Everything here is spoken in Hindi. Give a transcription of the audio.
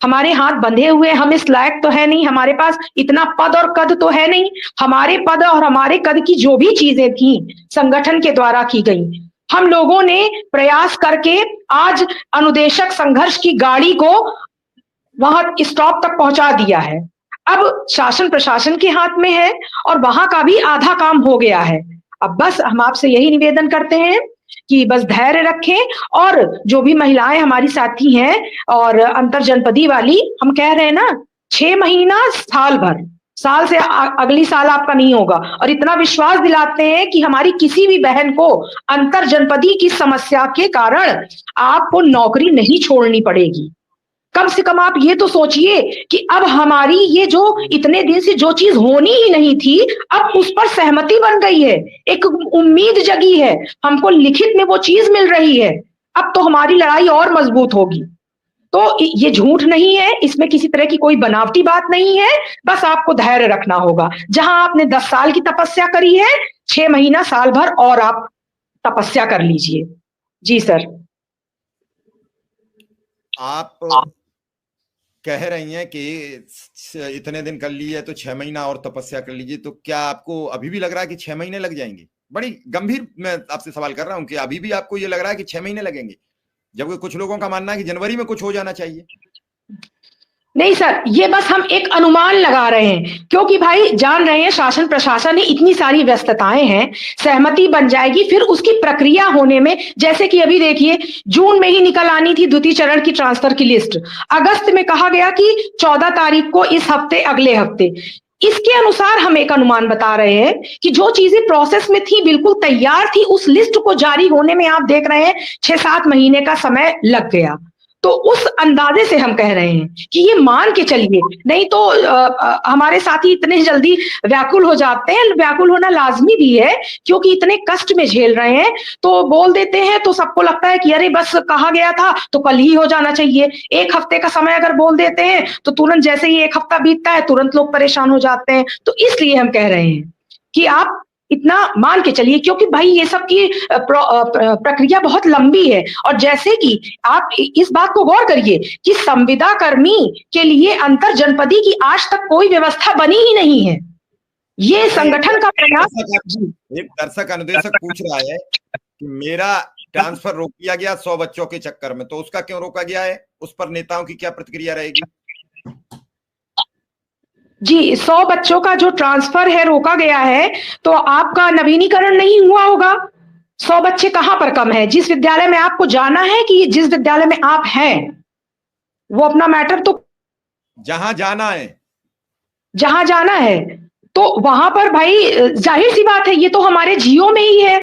हमारे हाथ बंधे हुए, हम इस लायक तो है नहीं, हमारे पास इतना पद और कद तो है नहीं। हमारे पद और हमारे कद की जो भी चीजें थी संगठन के द्वारा की गई, हम लोगों ने प्रयास करके आज अनुदेशक संघर्ष की गाड़ी को वहां स्टॉप तक पहुंचा दिया है। अब शासन प्रशासन के हाथ में है और वहां का भी आधा काम हो गया है। अब बस हम आपसे यही निवेदन करते हैं कि बस धैर्य रखें, और जो भी महिलाएं हमारी साथी हैं और अंतर जनपदी वाली, हम कह रहे हैं ना, 6 महीना, साल भर, साल से अगली साल आपका नहीं होगा। और इतना विश्वास दिलाते हैं कि हमारी किसी भी बहन को अंतर जनपदी की समस्या के कारण आपको नौकरी नहीं छोड़नी पड़ेगी। कम से कम आप ये तो सोचिए कि अब हमारी ये जो इतने दिन से जो चीज होनी ही नहीं थी, अब उस पर सहमति बन गई है, एक उम्मीद जगी है, हमको लिखित में वो चीज मिल रही है। अब तो हमारी लड़ाई और मजबूत होगी। तो ये झूठ नहीं है, इसमें किसी तरह की कोई बनावटी बात नहीं है। बस आपको धैर्य रखना होगा। जहां आपने 10 साल की तपस्या करी है, 6 महीना, साल भर और आप तपस्या कर लीजिए। जी सर। आप कह रही हैं कि इतने दिन कर लिए तो 6 महीना और तपस्या कर लीजिए, तो क्या आपको अभी भी लग रहा है कि 6 महीने लग जाएंगे? बड़ी गंभीर मैं आपसे सवाल कर रहा हूं कि अभी भी आपको ये लग रहा है कि 6 महीने लगेंगे, जबकि कुछ लोगों का मानना है कि जनवरी में कुछ हो जाना चाहिए। नहीं सर, ये बस हम एक अनुमान लगा रहे हैं, क्योंकि भाई जान रहे हैं शासन प्रशासन में इतनी सारी व्यस्तताएं हैं। सहमति बन जाएगी, फिर उसकी प्रक्रिया होने में, जैसे कि अभी देखिए, जून में ही निकल आनी थी द्वितीय चरण की ट्रांसफर की लिस्ट। अगस्त में कहा गया कि 14 तारीख को, इस हफ्ते, अगले हफ्ते। इसके अनुसार हम एक अनुमान बता रहे हैं कि जो चीजें प्रोसेस में थी, बिल्कुल तैयार थी, उस लिस्ट को जारी होने में आप देख रहे हैं 6-7 महीने का समय लग गया। तो उस अंदाजे से हम कह रहे हैं कि ये मान के चलिए, नहीं तो हमारे साथी इतने जल्दी व्याकुल हो जाते हैं। व्याकुल होना लाजमी भी है, क्योंकि इतने कष्ट में झेल रहे हैं, तो बोल देते हैं तो सबको लगता है कि अरे बस कहा गया था तो कल ही हो जाना चाहिए। 1 हफ्ते का समय अगर बोल देते हैं तो तुरंत, जैसे ही 1 हफ्ता बीतता है, तुरंत लोग परेशान हो जाते हैं। तो इसलिए हम कह रहे हैं कि आप इतना मान के चलिए, क्योंकि भाई ये सब की प्रक्रिया बहुत लंबी है। और जैसे कि आप इस बात को गौर करिए कि संविदा कर्मी के लिए अंतर जनपदी की आज तक कोई व्यवस्था बनी ही नहीं है। ये संगठन का प्रयास। एक दर्शक अनुदेशक पूछ रहा है कि मेरा ट्रांसफर रोक दिया गया 100 बच्चों के चक्कर में, तो उसका क्यों रोका गया है? उस पर नेताओं की क्या प्रतिक्रिया रहेगी? जी, 100 बच्चों का जो ट्रांसफर है रोका गया है, तो आपका नवीनीकरण नहीं हुआ होगा। 100 बच्चे कहां पर कम है? जिस विद्यालय में आपको जाना है, कि जिस विद्यालय में आप हैं, वो अपना मैटर तो, जहां जाना है, जहां जाना है, तो वहां पर भाई जाहिर सी बात है, ये तो हमारे जियो में ही है।